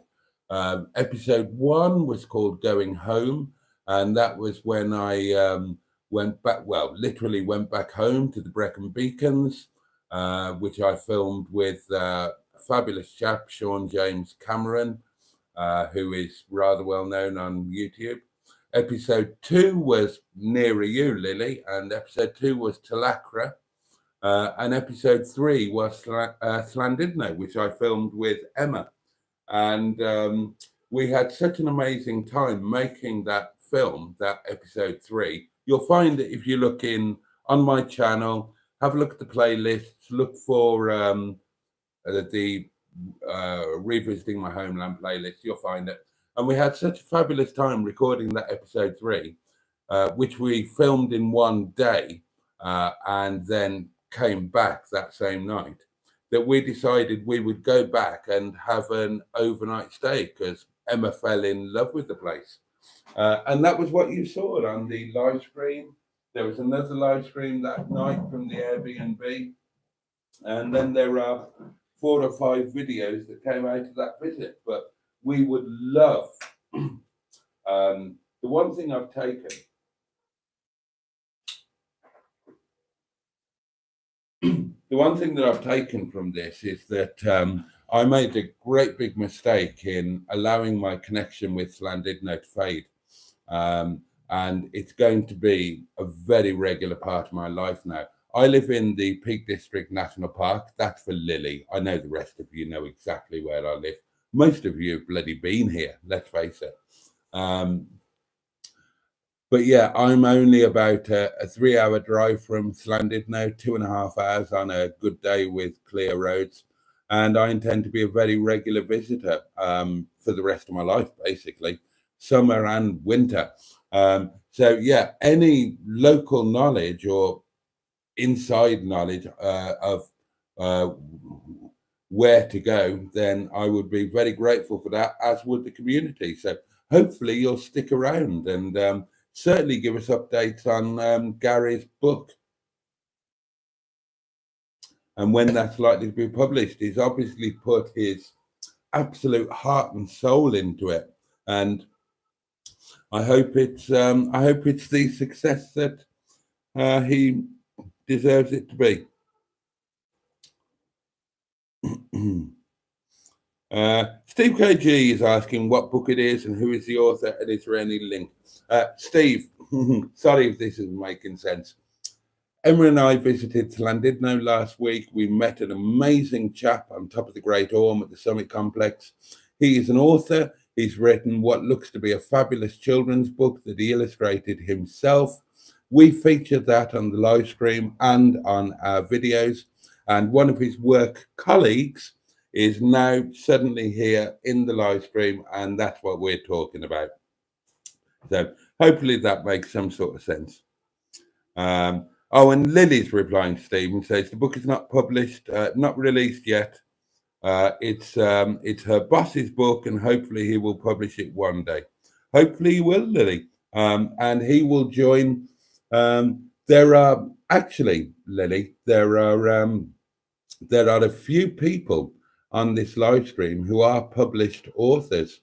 Episode 1 was called Going Home, and that was when I went back home to the Brecon Beacons, which I filmed with a fabulous chap, Sean James Cameron, who is rather well known on YouTube. Episode 2 was Nearer You, Lily, and episode 2 was Talacra. And episode 3 was Llandudno, which I filmed with Emma. And we had such an amazing time making that film, that episode 3. You'll find that if you look on my channel, have a look at the playlists, look for the Revisiting My Homeland playlist, you'll find it. And we had such a fabulous time recording that episode 3, which we filmed in one day and then came back that same night, that we decided we would go back and have an overnight stay because Emma fell in love with the place. And that was what you saw on the live stream. There was another live stream that night from the Airbnb. And then there are 4 or 5 videos that came out of that visit. But we would love, the one thing I've taken, the one thing that I've taken from this is that I made a great big mistake in allowing my connection with Llandudno to fade. And it's going to be a very regular part of my life now. I live in the Peak District National Park. That's for Lily. I know the rest of you know exactly where I live. Most of you have bloody been here, let's face it. But yeah, I'm only about a 3-hour drive from Llandudno, 2.5 hours on a good day with clear roads. And I intend to be a very regular visitor for the rest of my life, basically, summer and winter. So yeah, any local knowledge or inside knowledge of where to go, then I would be very grateful for that, as would the community. So hopefully you'll stick around and certainly give us updates on Gary's book and when that's likely to be published. He's obviously put his absolute heart and soul into it, and I hope it's the success that he deserves it to be. Steve KG is asking what book it is and who is the author, and is there any link? Steve, sorry if this isn't making sense. Emma and I visited Llandudno last week. We met an amazing chap on top of the Great Orme at the Summit Complex. He is an author. He's written what looks to be a fabulous children's book that he illustrated himself. We featured that on the live stream and on our videos. And one of his work colleagues is now suddenly here in the live stream, and that's what we're talking about. So hopefully that makes some sort of sense. Oh, and Lily's replying to Stephen, says the book is not published, not released yet. It's her boss's book, and hopefully he will publish it one day. Hopefully he will, Lily, and he will join. There are actually, Lily, there are a few people on this live stream who are published authors,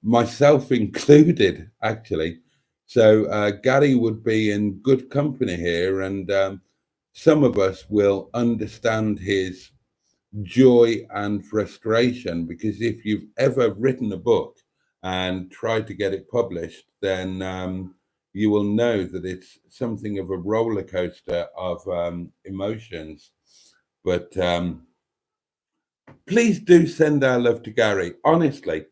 myself included, actually. So Gary would be in good company here, and some of us will understand his joy and frustration, because if you've ever written a book and tried to get it published, then you will know that it's something of a roller coaster of emotions. But please do send our love to Gary. Honestly,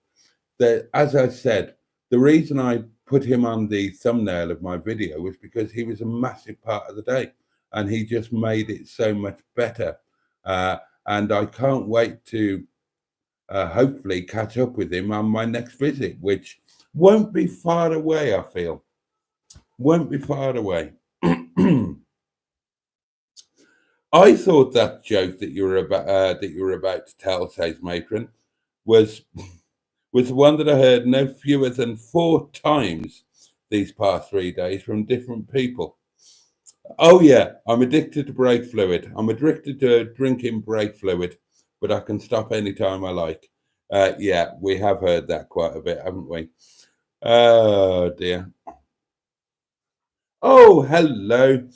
as I said, the reason I put him on the thumbnail of my video was because he was a massive part of the day, and he just made it so much better. And I can't wait to hopefully catch up with him on my next visit, which won't be far away, I feel. Won't be far away. I thought that joke that you were about to tell, says Matron, was the one that I heard no fewer than 4 times these past 3 days from different people. Oh yeah, I'm addicted to brake fluid. I'm addicted to drinking brake fluid, but I can stop anytime I like. Yeah, we have heard that quite a bit, haven't we? Oh dear. Oh, hello.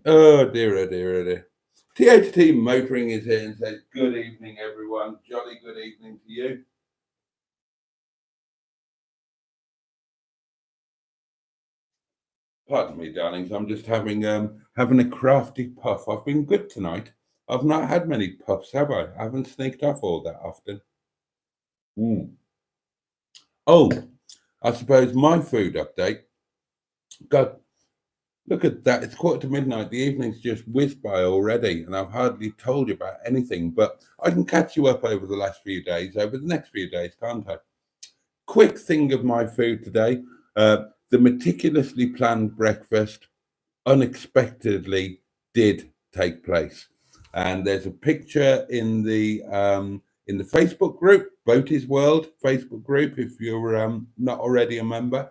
Oh dear, oh dear, oh dear. THT Motoring is here and says, good evening, everyone. Jolly good evening to you. Pardon me, darlings. I'm just having a crafty puff. I've been good tonight. I've not had many puffs, have I? I haven't sneaked off all that often. Oh, I suppose my food update. God, look at that. It's midnight. The evening's just whizzed by already, and I've hardly told you about anything, but I can catch you up over the last few days, over the next few days, can't I? Quick thing of my food today. The meticulously planned breakfast unexpectedly did take place, and there's a picture in the Facebook group, Boaty's World Facebook group, if you're not already a member.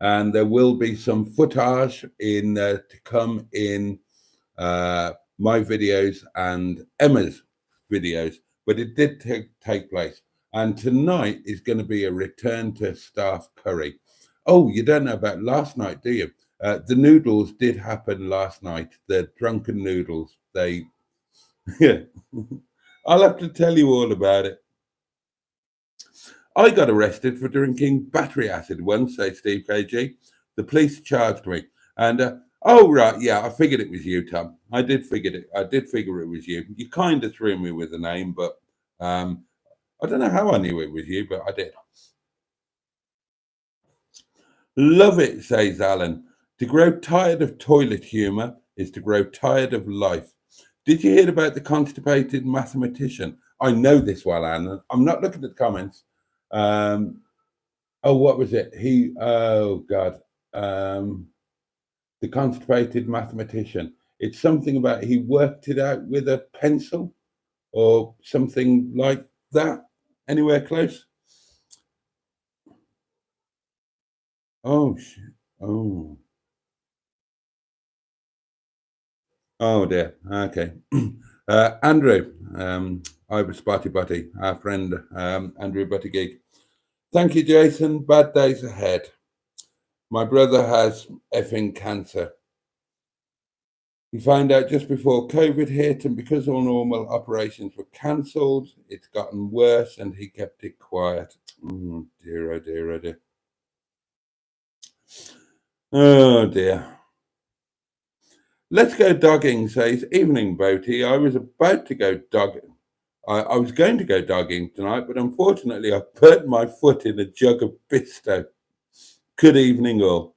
And there will be some footage to come in my videos and Emma's videos, but it did take place. And tonight is going to be a return to staff curry. Oh, you don't know about last night, do you? The noodles did happen last night. The drunken noodles. Yeah. I'll have to tell you all about it. I got arrested for drinking battery acid once, says Steve KG. The police charged me. And, oh, right, yeah, I figured it was you, Tom. I did figure it was you. You kind of threw me with the name, but I don't know how I knew it was you, but I did. Love it, says Alan. To grow tired of toilet humour is to grow tired of life. Did you hear about the constipated mathematician? I know this one, Alan. I'm not looking at the comments. Oh, what was it? The constipated mathematician. It's something about he worked it out with a pencil or something like that. Anywhere close? Oh, shit. Oh. Oh dear. Okay. Andrew, I was Boaty, our friend Andrew Buttigieg. Thank you, Jason. Bad days ahead. My brother has effing cancer. He found out just before COVID hit, and because all normal operations were cancelled, it's gotten worse, and he kept it quiet. Oh dear, oh dear, oh dear. Oh dear. Let's go dogging, says Evening Boaty. I was about to go dogging. I was going to go dogging tonight, but unfortunately I burnt my foot in a jug of Bisto. Good evening, all.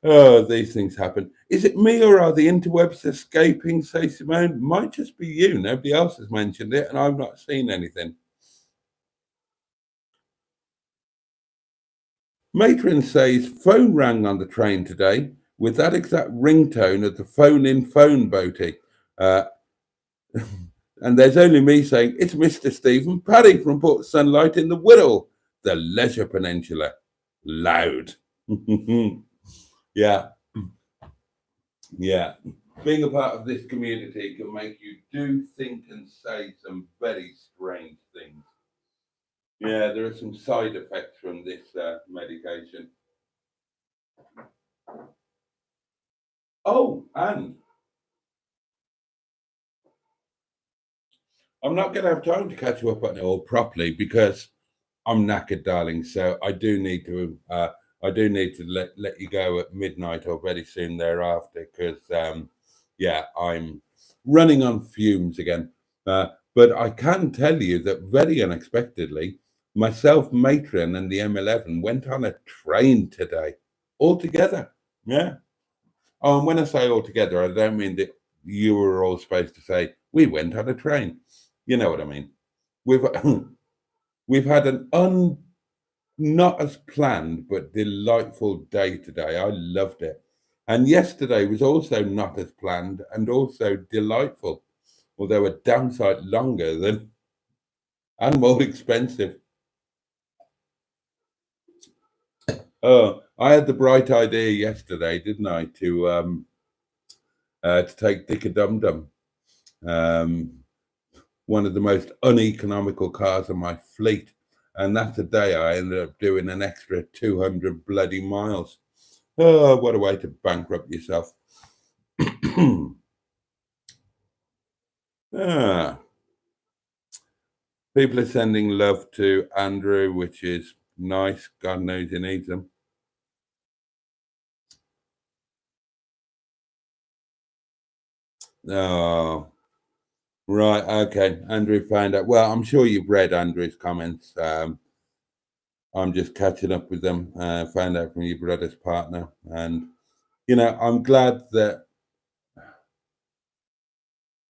Oh, these things happen. Is it me or are the interwebs escaping, say Simone? Might just be you. Nobody else has mentioned it, and I've not seen anything. Matron says, phone rang on the train today with that exact ringtone of the phone-in phone, Boaty. And there's only me saying, it's Mr. Stephen Paddy from Port Sunlight in the Wirral, the Leisure Peninsula. Loud. Yeah. Yeah. Being a part of this community can make you do, think, and say some very strange things. Yeah, there are some side effects from this medication. Oh, and I'm not going to have time to catch you up on it all properly because I'm knackered, darling. So I do need to let you go at midnight or very soon thereafter because yeah, I'm running on fumes again. But I can tell you that very unexpectedly, myself, Matron, and the M11 went on a train today, all together. Yeah. Oh, and when I say all together, I don't mean that you were all supposed to say we went on a train. You know what I mean? We've had an not as planned but delightful day today. I loved it. And yesterday was also not as planned and also delightful, although a damn sight longer than and more expensive. Oh, I had the bright idea yesterday, didn't I, to take Dick a Dum Dum, one of the most uneconomical cars in my fleet. And that's the day I ended up doing an extra 200 bloody miles. Oh, what a way to bankrupt yourself. People are sending love to Andrew, which is nice. God knows he needs them. Oh, right. Okay. Andrew found out. Well, I'm sure you've read Andrew's comments. I'm just catching up with them. Found out from your brother's partner. And, you know, I'm glad that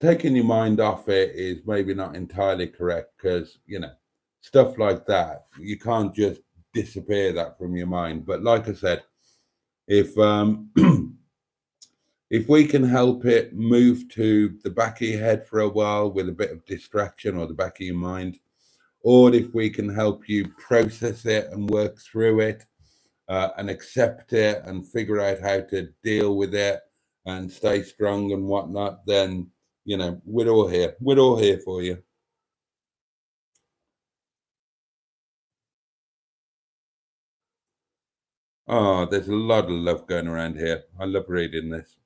taking your mind off it is maybe not entirely correct because, you know, stuff like that, you can't just disappear that from your mind. But like I said, if if we can help it move to the back of your head for a while with a bit of distraction or the back of your mind, or if we can help you process it and work through it and accept it and figure out how to deal with it and stay strong and whatnot, then, you know, we're all here. We're all here for you. Oh, there's a lot of love going around here. I love reading this.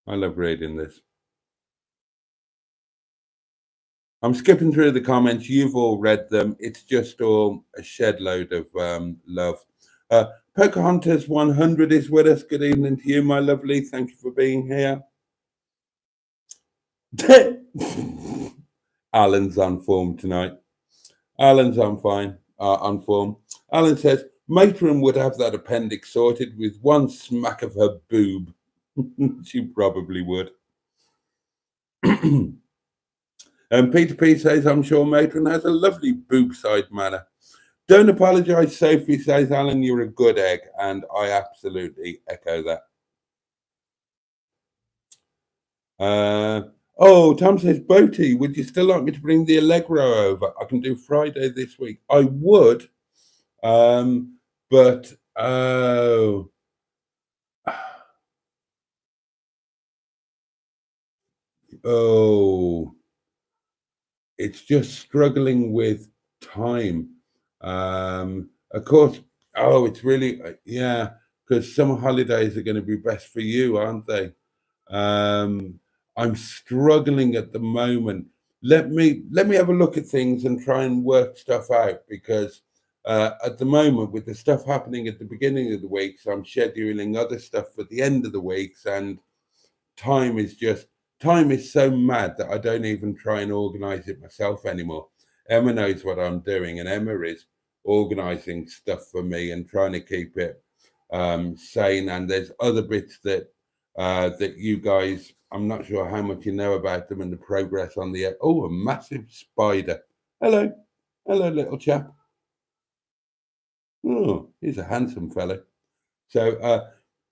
I love reading this. I'm skipping through the comments. You've all read them. It's just all a shed load of love. Pocahontas 100 is with us. Good evening to you, my lovely. Thank you for being here. Alan's on form tonight. Alan's on form. Alan says, Matron would have that appendix sorted with one smack of her boob. She probably would. And Peter P says, I'm sure Matron has a lovely boob-side manner. Don't apologise, Sophie says, Alan, you're a good egg. And I absolutely echo that. Oh, Tom says, Boaty, would you still like me to bring the Allegro over? I can do Friday this week. I would, but it's just struggling with time. Of course, it's really, yeah, because summer holidays are going to be best for you, aren't they? I'm struggling at the moment. Let me have a look at things and try and work stuff out, because at the moment, with the stuff happening at the beginning of the weeks, I'm scheduling other stuff for the end of the weeks, and time is so mad that I don't even try and organize it myself anymore. Emma knows what I'm doing, and Emma is organizing stuff for me and trying to keep it sane. And there's other bits that that you guys, I'm not sure how much you know about them and the progress on the. Oh, a massive spider. Hello, little chap. Oh, he's a handsome fellow. So,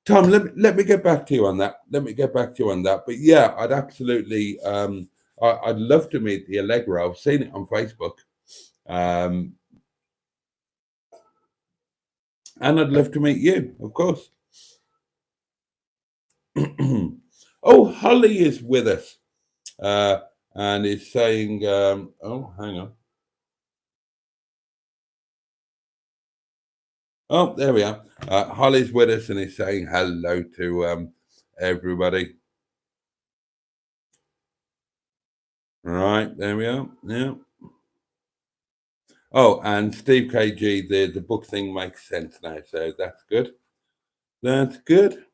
Tom, let me get back to you on that. But yeah, I'd absolutely, I'd love to meet the Allegro. I've seen it on Facebook, and I'd love to meet you, of course. Oh, Holly is with us, and is saying, oh, hang on. Oh, there we are. Holly's with us and is saying hello to everybody. Right, there we are. Yeah. Oh, and Steve KG, the book thing makes sense now, so that's good. That's good.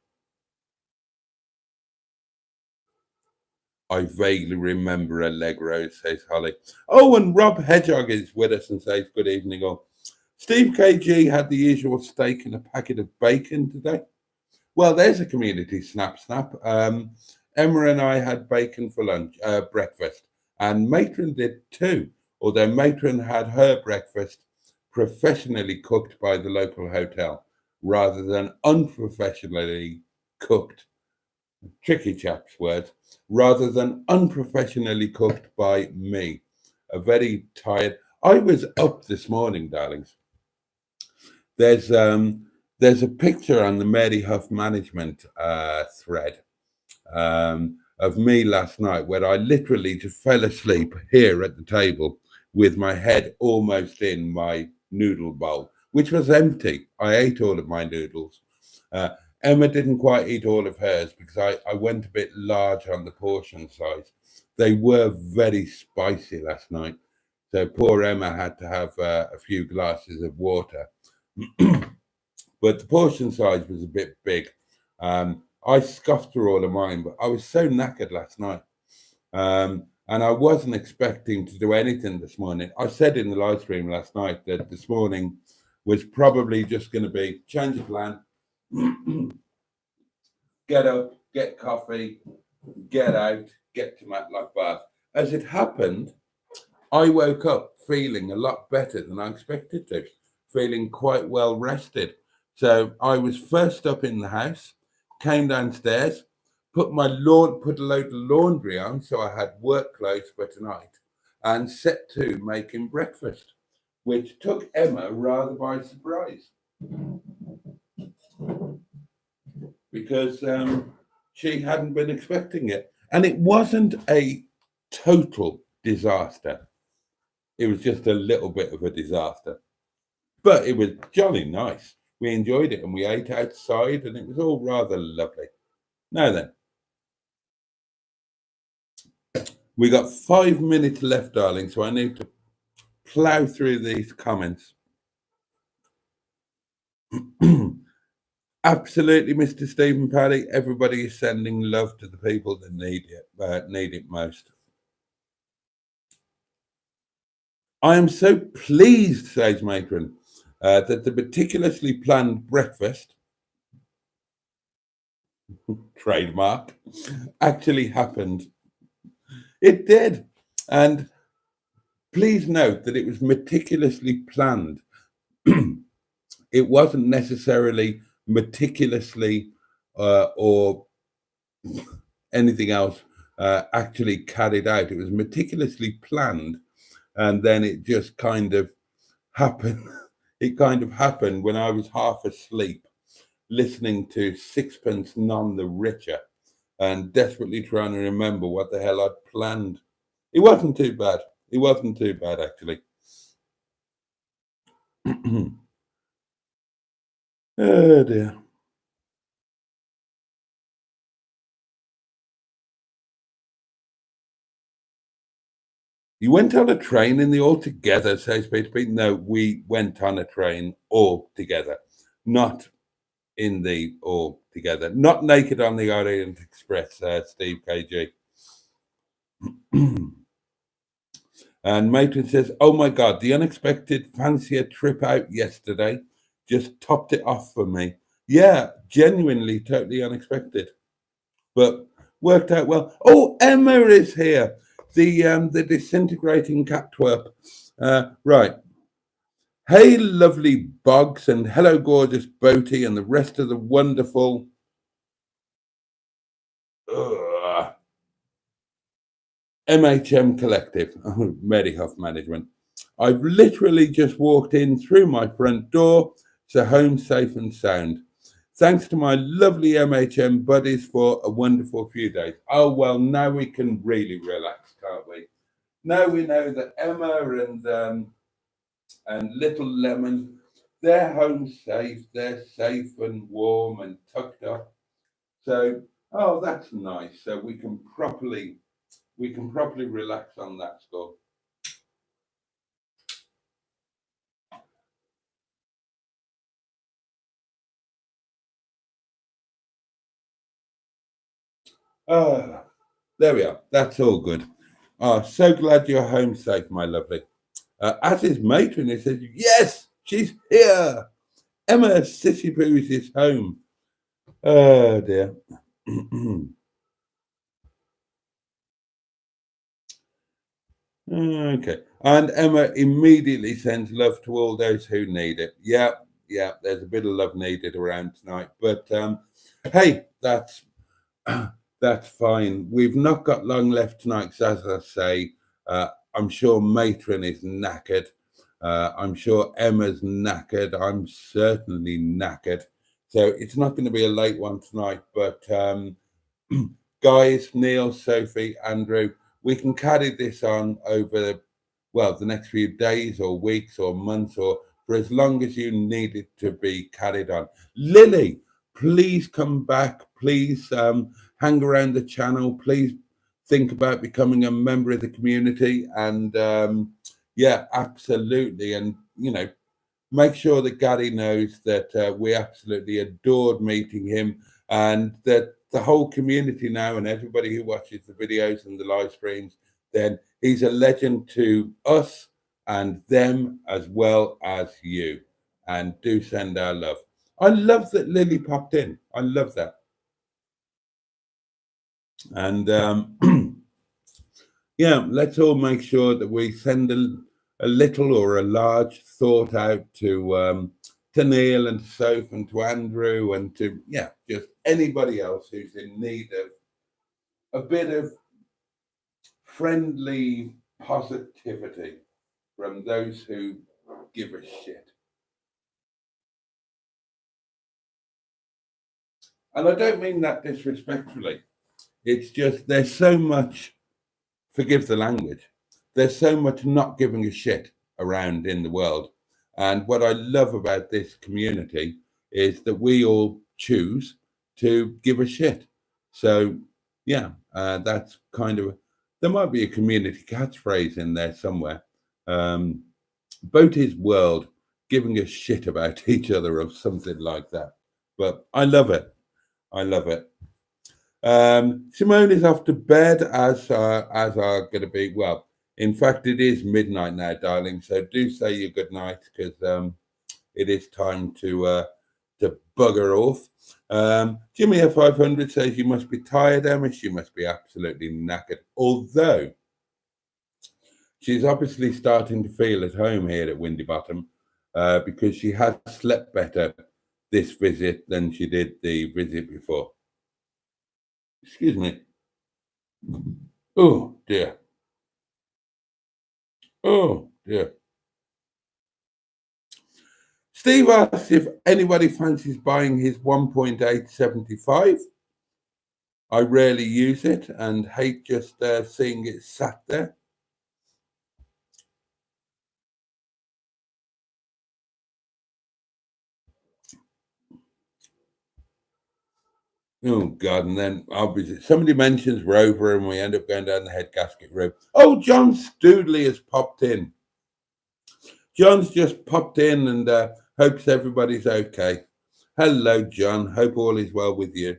I vaguely remember Allegro, says Holly. Oh, and Rob Hedgehog is with us and says good evening all. Steve KG had the usual steak and a packet of bacon today. Well, there's a community snap. Emma and I had bacon for lunch, breakfast, and Matron did too, although Matron had her breakfast professionally cooked by the local hotel rather than unprofessionally cooked, tricky chap's words, rather than unprofessionally cooked by me. A very tired. I was up this morning, darlings. There's a picture on the Mary Huff management thread of me last night where I literally just fell asleep here at the table with my head almost in my noodle bowl, which was empty. I ate all of my noodles. Emma didn't quite eat all of hers because I went a bit large on the portion size. They were very spicy last night. So poor Emma had to have a few glasses of water. But the portion size was a bit big. I scuffed through all of mine, but I was so knackered last night. And I wasn't expecting to do anything this morning. I said in the live stream last night that this morning was probably just going to be change of plan, get up, get coffee, get out, get to Matlock Bath. As it happened, I woke up feeling a lot better than I expected to, feeling quite well rested. So I was first up in the house, came downstairs, put a load of laundry on, so I had work clothes for tonight, and set to making breakfast, which took Emma rather by surprise, because she hadn't been expecting it. And it wasn't a total disaster. It was just a little bit of a disaster. But it was jolly nice. We enjoyed it and we ate outside and it was all rather lovely. Now then, we got 5 minutes left, darling, so I need to plow through these comments. Absolutely, Mr. Stephen Paddy. Everybody is sending love to the people that need it most. I am so pleased, says Matron, that the meticulously planned breakfast, trademark, actually happened. It did. And please note that it was meticulously planned. It wasn't necessarily meticulously or anything else actually carried out. It was meticulously planned, and then it just kind of happened. It kind of happened when I was half asleep, listening to Sixpence None the Richer, and desperately trying to remember what the hell I'd planned. It wasn't too bad. It wasn't too bad, actually. Oh dear. You went on a train in the all together, says Peter Pete. No, we went on a train all together, not in the all together, not naked on the Orient Express, Steve KG. And Matron says, oh my God, the unexpected fancier trip out yesterday just topped it off for me. Yeah, genuinely, totally unexpected, but worked out well. Oh, Emma is here, the disintegrating catwurp. Right. Hey, lovely Boggs, and hello, gorgeous Boaty, and the rest of the wonderful MHM Collective, Medihuff Management. I've literally just walked in through my front door, so home safe and sound. Thanks to my lovely MHM buddies for a wonderful few days. Oh, well, now we can really relax, can't we? Now we know that Emma and Little Lemon, they're home safe, they're safe and warm and tucked up. So, oh, that's nice. So we can properly relax on that score. Oh, there we are. That's all good. Oh, so glad you're home safe, my lovely. As is Matron, he says, yes, she's here. Emma Sissy Poos is home. Oh, dear. Okay. And Emma immediately sends love to all those who need it. Yeah, there's a bit of love needed around tonight. But hey, that's fine. We've not got long left tonight, because as I say, I'm sure Matron is knackered. I'm sure Emma's knackered. I'm certainly knackered. So it's not going to be a late one tonight. But guys, Neil, Sophie, Andrew, we can carry this on over, well, the next few days or weeks or months, or for as long as you need it to be carried on. Lily, please come back. Please hang around the channel. Please think about becoming a member of the community. And yeah, absolutely. And, you know, make sure that Gary knows that we absolutely adored meeting him, and that the whole community now and everybody who watches the videos and the live streams, then he's a legend to us and them as well as you. And do send our love. I love that Lily popped in. I love that. And yeah, let's all make sure that we send a little or a large thought out to Neil and Soph and to Andrew and to, yeah, just anybody else who's in need of a bit of friendly positivity from those who give a shit. And I don't mean that disrespectfully. It's just there's so much, forgive the language, there's so much not giving a shit around in the world. And what I love about this community is that we all choose to give a shit. So, yeah, that's kind of, there might be a community catchphrase in there somewhere. Boaty's world, giving a shit about each other or something like that. But I love it. I love it. Simone is off to bed, as are going to be. Well, in fact, it is midnight now, darling. So do say your good night, because it is time to bugger off. Jimmy F500 says you must be tired, Emma. She must be absolutely knackered. Although she's obviously starting to feel at home here at Windy Bottom, because she has slept better this visit than she did the visit before. Excuse me. Oh dear. Oh dear. Steve asked if anybody fancies buying his 1.875. I rarely use it and hate just seeing it sat there. Oh God! And then obviously somebody mentions Rover, and we end up going down the head gasket road. Oh, John Stoodley has popped in. John's just popped in and hopes everybody's okay. Hello, John. Hope all is well with you.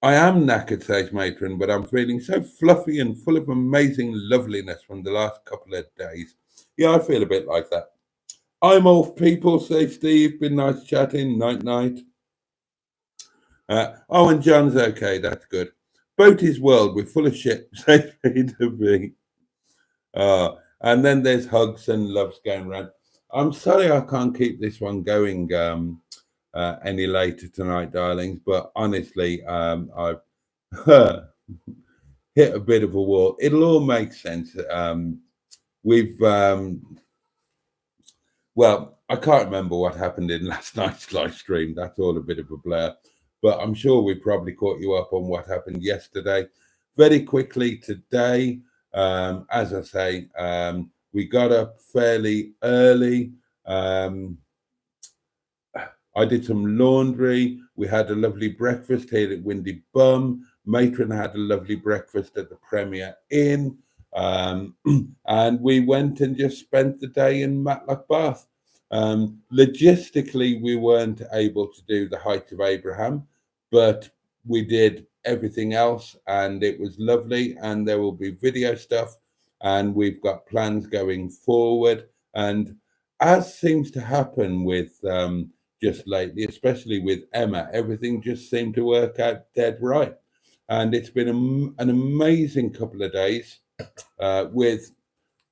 I am knackered, says Matron, but I'm feeling so fluffy and full of amazing loveliness from the last couple of days. Yeah, I feel a bit like that. I'm off, people, says Steve. Been nice chatting. Night, night. Oh, and John's okay. That's good. Boaty's world, we're full of shit, says Peter B. And then there's hugs and loves going around. I'm sorry I can't keep this one going any later tonight, darlings, but honestly, I've hit a bit of a wall. It'll all make sense. We've, well, I can't remember what happened in last night's live stream. That's all a bit of a blur, but I'm sure we probably caught you up on what happened yesterday. Very quickly today, as I say, we got up fairly early. I did some laundry. We had a lovely breakfast here at Windy Bum. Matron had a lovely breakfast at the Premier Inn. And we went and just spent the day in Matlock Bath. Logistically, we weren't able to do the Heights of Abraham, but we did everything else and it was lovely. And there will be video stuff and we've got plans going forward. And as seems to happen with just lately, especially with Emma, everything just seemed to work out dead right. And it's been an amazing couple of days with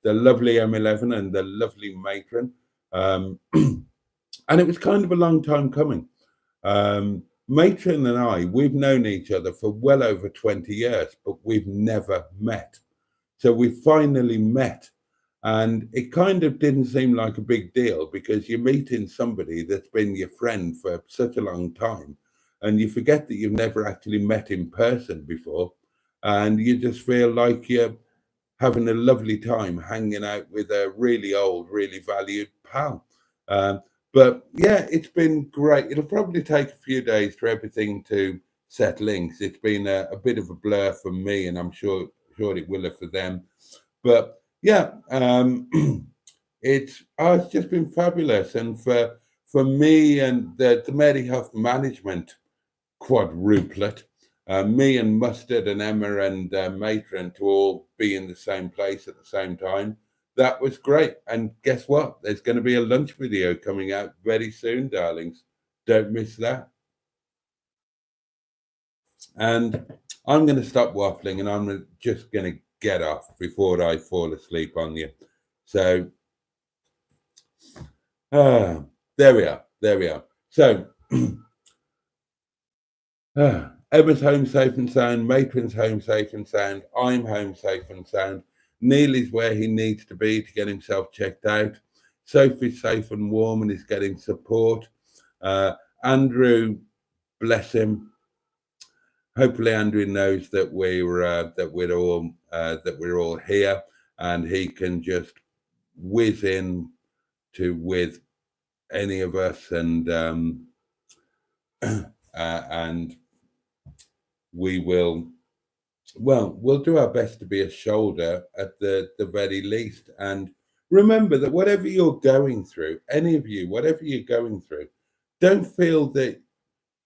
the lovely M11 and the lovely Matron. And it was kind of a long time coming. Matron and I, we've known each other for well over 20 years, but we've never met. So we finally met. And it kind of didn't seem like a big deal because you're meeting somebody that's been your friend for such a long time. And you forget that you've never actually met in person before. And you just feel like you're having a lovely time hanging out with a really old, really valued pal. But yeah, it's been great. It'll probably take a few days for everything to settle in. It's been a bit of a blur for me, and I'm sure it will have for them. But yeah, it's just been fabulous, and for me and the Mary Huff management quadruplet. Me and Mustard and Emma and Matron to all be in the same place at the same time. That was great. And guess what? There's going to be a lunch video coming out very soon, darlings. Don't miss that. And I'm going to stop waffling and I'm just going to get off before I fall asleep on you. So, there we are. There we are. So, Emma's home safe and sound, Matron's home safe and sound, I'm home safe and sound. Neil is where he needs to be to get himself checked out. Sophie's safe and warm and is getting support. Andrew, bless him. Hopefully, Andrew knows that we're all here, and he can just whiz in with any of us, and we will. Well, we'll do our best to be a shoulder at the very least. And remember that whatever you're going through, any of you, whatever you're going through, don't feel that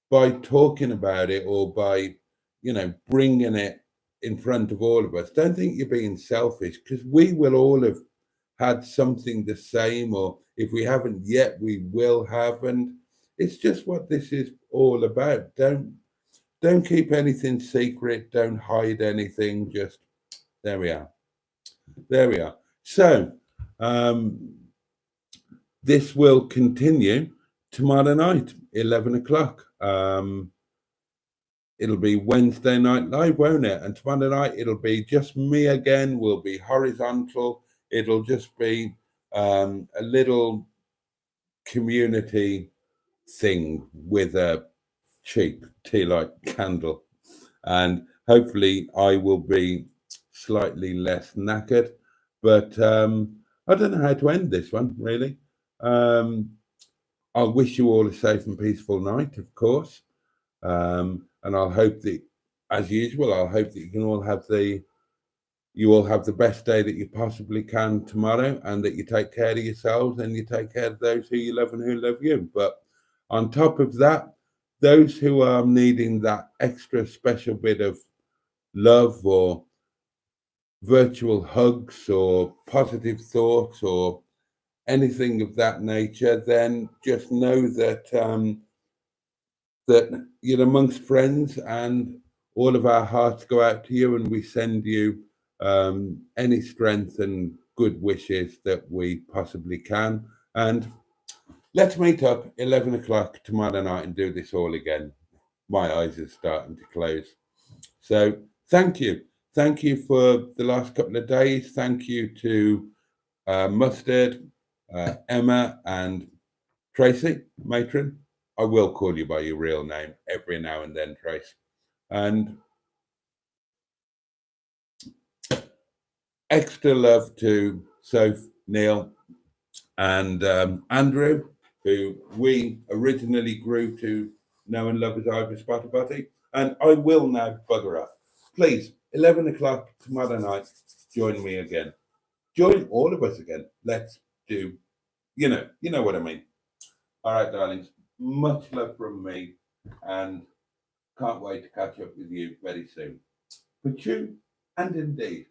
by talking about it or by, bringing it in front of all of us, don't think you're being selfish, because we will all have had something the same, or if we haven't yet, we will have. And it's just what this is all about. Don't keep anything secret. Don't hide anything. Just there we are. There we are. So this will continue tomorrow night, 11 o'clock. it'll be Wednesday night live, won't it? And tomorrow night it'll be just me again. We'll be horizontal. It'll just be a little community thing with a cheap tea light candle, and hopefully I will be slightly less knackered, but I don't know how to end this one really. I'll wish you all a safe and peaceful night, of course, and I'll hope that, as usual, I'll hope that you all have the best day that you possibly can tomorrow, and that you take care of yourselves and you take care of those who you love and who love you. But on top of that, those who are needing that extra special bit of love or virtual hugs or positive thoughts or anything of that nature, then just know that that you're amongst friends, and all of our hearts go out to you, and we send you any strength and good wishes that we possibly can. And let's meet up 11 o'clock tomorrow night and do this all again. My eyes are starting to close. So thank you. Thank you for the last couple of days. Thank you to Mustard, Emma, and Tracy, matron. I will call you by your real name every now and then, Trace. And extra love to Soph, Neil, and Andrew, who we originally grew to know and love as Ivor Boaty. And I will now bugger up. Please, 11 o'clock tomorrow night, join me again. Join all of us again. Let's do, you know what I mean. All right, darlings, much love from me, and can't wait to catch up with you very soon. For you, and indeed,